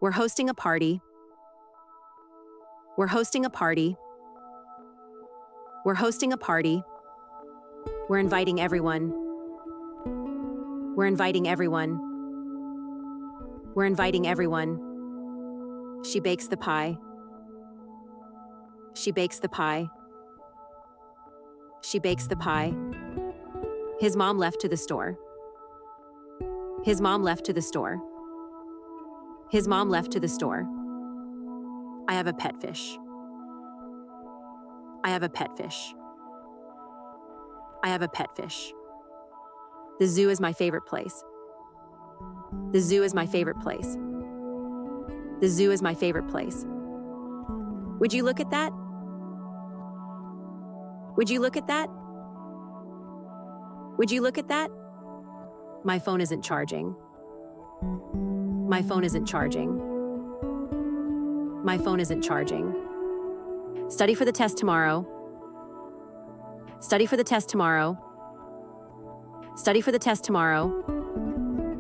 We're hosting a party. We're hosting a party. We're hosting a party. We're inviting everyone. We're inviting everyone. We're inviting everyone. She bakes the pie. She bakes the pie. She bakes the pie. His mom left to the store. His mom left to the store. His mom left to the store. I have a pet fish. I have a pet fish. I have a pet fish. The zoo is my favorite place. The zoo is my favorite place. The zoo is my favorite place. Would you look at that? Would you look at that? Would you look at that? My phone isn't charging. My phone isn't charging. My phone isn't charging. Study for the test tomorrow. Study for the test tomorrow. Study for the test tomorrow.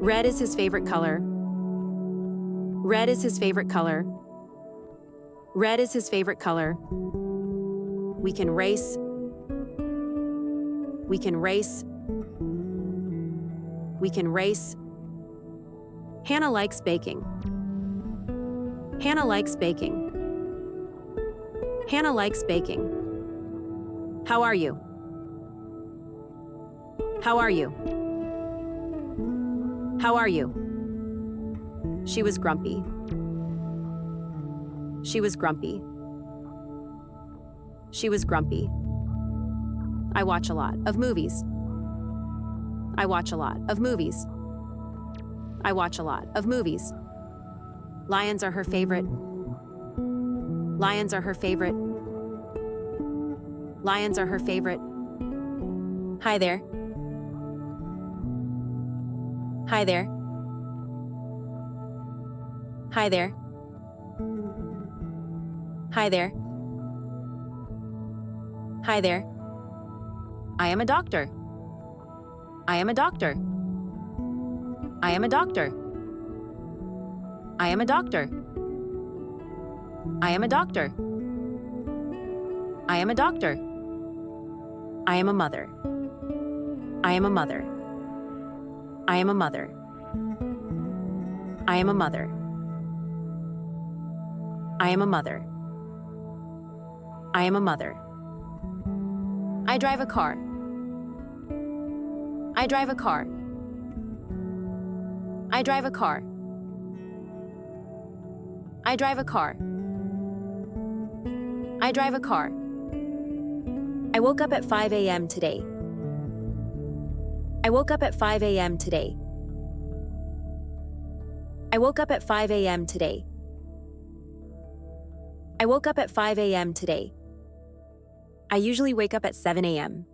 Red is his favorite color. Red is his favorite color. Red is his favorite color. We can race. We can race. We can race. Hannah likes baking. Hannah likes baking. Hannah likes baking. How are you? How are you? How are you? She was grumpy. She was grumpy. She was grumpy. I watch a lot of movies. I watch a lot of movies. I watch a lot of movies. Lions are her favorite. Lions are her favorite. Lions are her favorite. Hi there. Hi there. Hi there. Hi there. Hi there. I am a doctor. I am a doctor. I am a doctor. I am a doctor. I am a doctor. I am a doctor. I am a mother. I am a mother. I am a mother. I am a mother. I am a mother. I am a mother. I drive a car. I drive a car. I drive a car. I drive a car. I drive a car. I woke up at 5 a.m. today. I woke up at 5 a.m. today. I woke up at 5 a.m. today. I woke up at 5 a.m. today. I usually wake up at 7 a.m.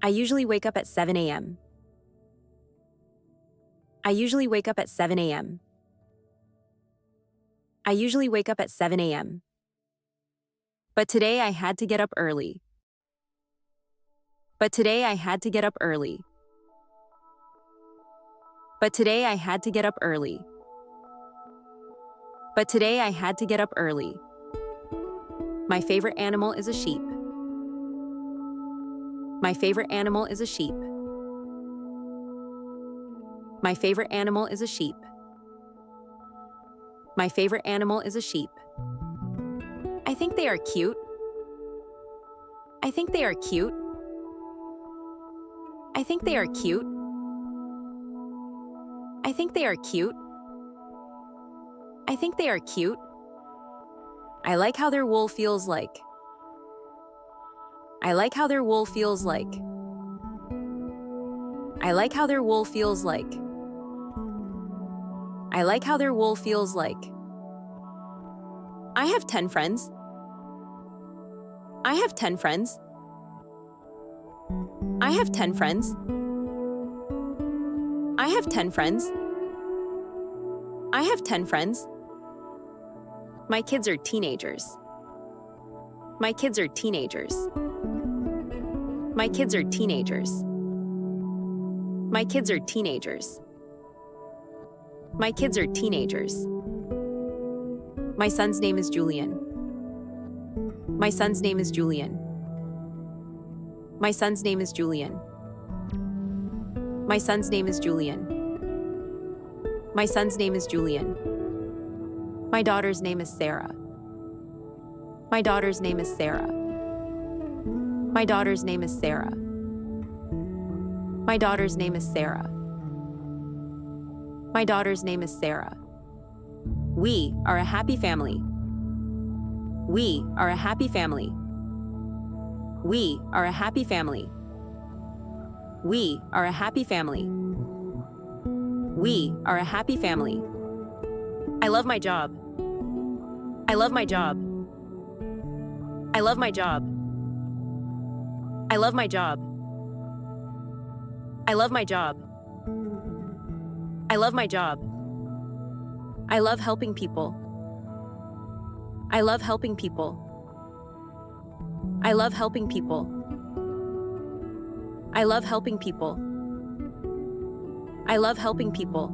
I usually wake up at 7 a.m. I usually wake up at 7 a.m. I usually wake up at 7 a.m. But today I had to get up early. But today I had to get up early. But today I had to get up early. But today I had to get up early. My favorite animal is a sheep. My favorite animal is a sheep. My favorite animal is a sheep. My favorite animal is a sheep. I think they are cute. I think they are cute. I think they are cute. I think they are cute. I think they are cute. I like how their wool feels like. I like how their wool feels like. I like how their wool feels like. I like how their wool feels like. I have 10 friends. I have 10 friends. I have 10 friends. I have 10 friends. I have 10 friends. My kids are teenagers. My kids are teenagers. My kids are teenagers. My kids are teenagers. My kids are teenagers. My son's name is Julian. My son's name is Julian. My son's name is Julian. My son's name is Julian. My son's name is Julian. My daughter's name is Sarah. My daughter's name is Sarah. My daughter's name is Sarah. My daughter's name is Sarah. My daughter's name is Sarah. We are a happy family. We are a happy family. We are a happy family. We are a happy family. We are a happy family. I love my job. I love my job. I love my job. I love my job. I love my job. I love my job. I love helping people. I love helping people. I love helping people. I love helping people. I love helping people.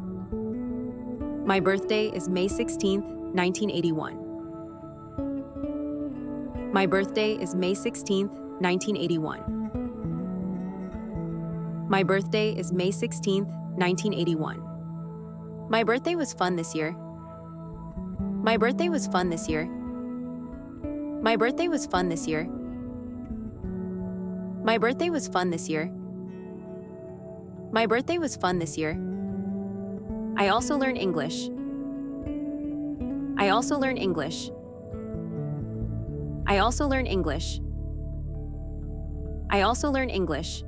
My birthday is May 16th, 1981. My birthday is May 16th, 1981. My birthday is May 16th, 1981. My birthday was fun this year. My birthday was fun this year. My birthday was fun this year. My birthday was fun this year. My birthday was fun this year. I also learned English. I also learned English. I also learned English. I also learned English.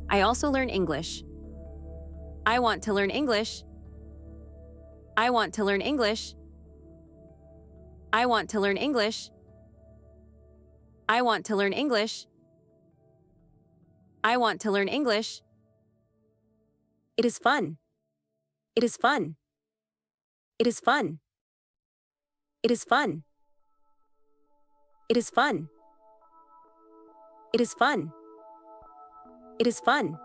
I also learned English. I want to learn English. I want to learn English. I want to learn English. I want to learn English. I want to learn English. It is fun. It is fun. It is fun. It is fun. It is fun. It is fun. It is fun.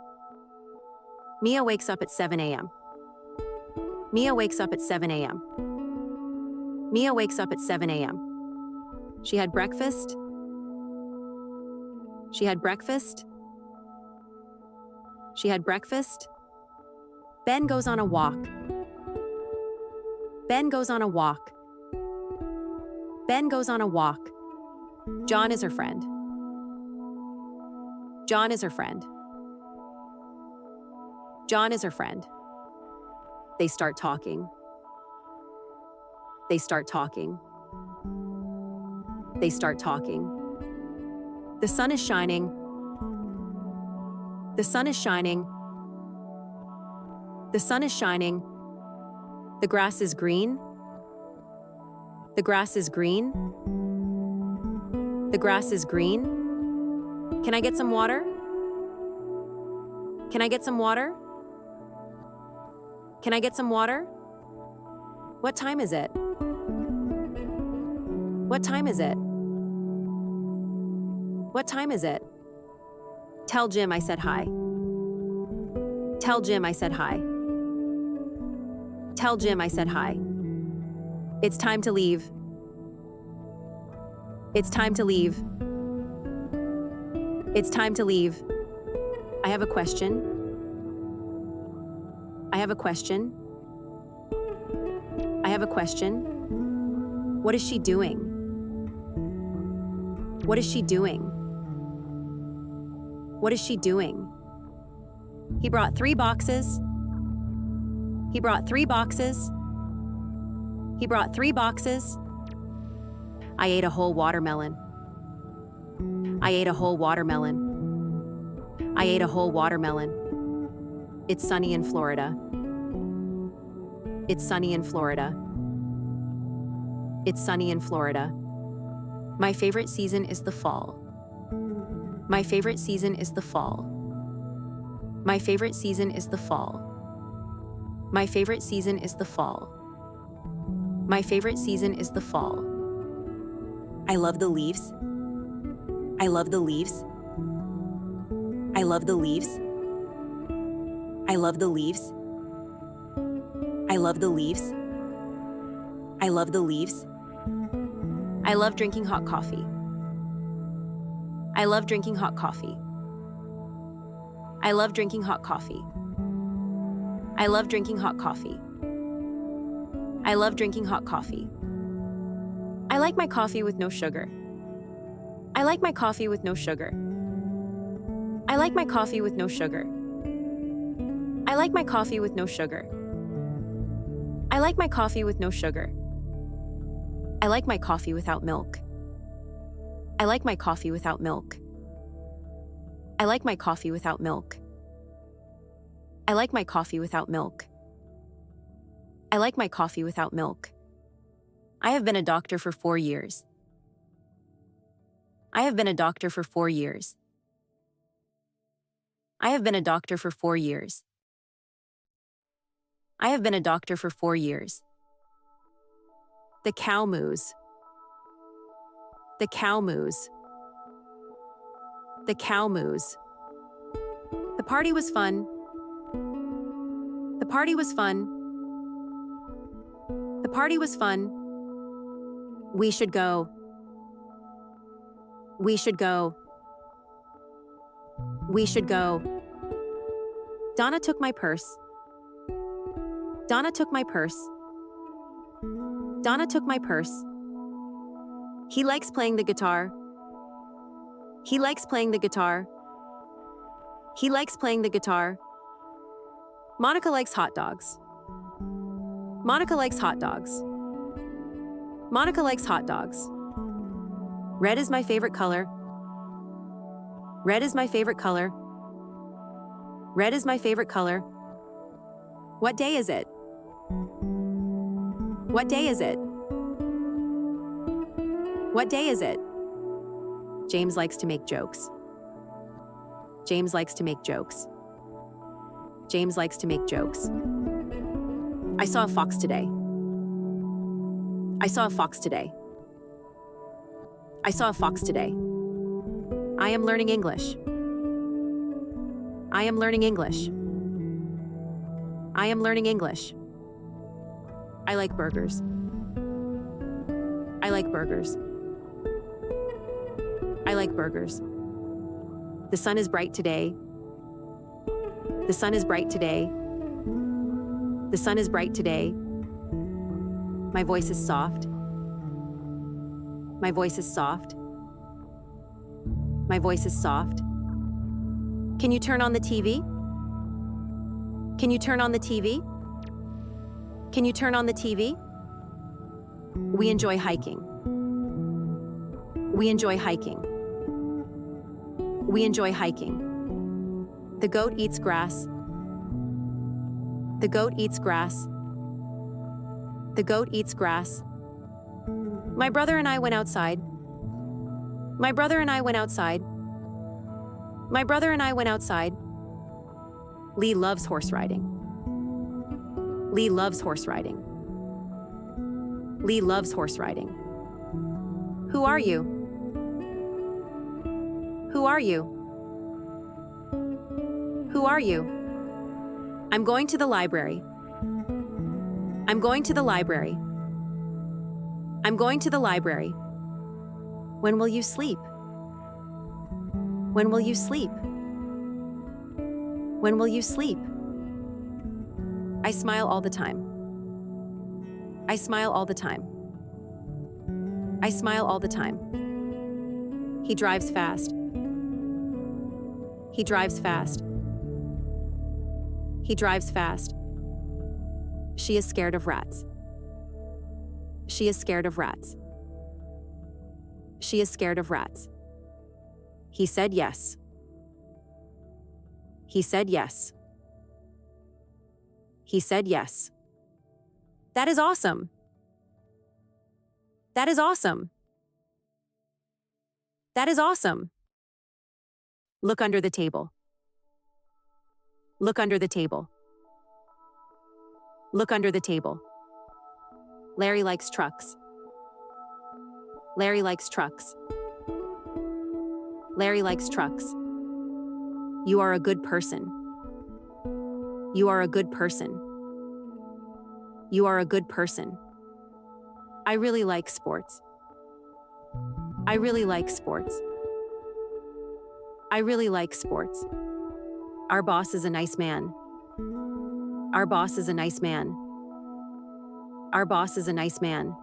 Mia wakes up at 7 a.m. Mia wakes up at 7 a.m. Mia wakes up at 7 a.m. She had breakfast. She had breakfast. She had breakfast. Ben goes on a walk. Ben goes on a walk. Ben goes on a walk. John is her friend. John is her friend. John is her friend. They start talking. They start talking. They start talking. The sun is shining. The sun is shining. The sun is shining. The grass is green. The grass is green. The grass is green. Can I get some water? Can I get some water? Can I get some water? What time is it? What time is it? What time is it? Tell Jim I said hi. Tell Jim I said hi. Tell Jim I said hi. It's time to leave. It's time to leave. It's time to leave. I have a question. I have a question. I have a question. What is she doing? What is she doing? What is she doing? He brought 3 boxes. He brought 3 boxes. He brought 3 boxes. I ate a whole watermelon. I ate a whole watermelon. I ate a whole watermelon. It's sunny in Florida. It's sunny in Florida. It's sunny in Florida. My favorite season is the fall. My favorite season is the fall. My favorite season is the fall. My favorite season is the fall. My favorite season is the fall. I love the leaves. I love the leaves. I love the leaves. I love the leaves. love the leaves. I love the leaves. I love drinking hot coffee. I love drinking hot coffee. I love drinking hot coffee. I love drinking hot coffee. I love drinking hot coffee. I like my coffee with no sugar. I like my coffee with no sugar. I like my coffee with no sugar. I like my coffee with no sugar. I like my coffee with no sugar. I like my coffee without milk. I like my coffee without milk. I like my coffee without milk. I like my coffee without milk. I like my coffee without milk. I have been a doctor for 4 years. I have been a doctor for 4 years. I have been a doctor for 4 years. I have been a doctor for 4 years. The cow moos. The cow moos. The cow moos. The party was fun. The party was fun. The party was fun. We should go. We should go. We should go. Donna took my purse. Donna took my purse. Donna took my purse. He likes playing the guitar. He likes playing the guitar. He likes playing the guitar. Monica likes hot dogs. Monica likes hot dogs. Monica likes hot dogs. Red is my favorite color. Red is my favorite color. Red is my favorite color. What day is it? What day is it? What day is it? James likes to make jokes. James likes to make jokes. James likes to make jokes. I saw a fox today. I saw a fox today. I saw a fox today. I am learning English. I am learning English. I am learning English. I like burgers. I like burgers. I like burgers. The sun is bright today. The sun is bright today. The sun is bright today. My voice is soft. My voice is soft. My voice is soft. Can you turn on the TV? Can you turn on the TV? Can you turn on the TV? We enjoy hiking. We enjoy hiking. We enjoy hiking. The goat eats grass. The goat eats grass. The goat eats grass. My brother and I went outside. My brother and I went outside. My brother and I went outside. Lee loves horse riding. Lee loves horse riding. Lee loves horse riding. Who are you? Who are you? Who are you? I'm going to the library. I'm going to the library. I'm going to the library. When will you sleep? When will you sleep? When will you sleep? I smile all the time. I smile all the time. I smile all the time. He drives fast. He drives fast. He drives fast. She is scared of rats. She is scared of rats. She is scared of rats. He said yes. He said yes. He said yes. That is awesome. That is awesome. That is awesome. Look under the table. Look under the table. Look under the table. Larry likes trucks. Larry likes trucks. Larry likes trucks. You are a good person. You are a good person. You are a good person. I really like sports. I really like sports. I really like sports. Our boss is a nice man. Our boss is a nice man. Our boss is a nice man.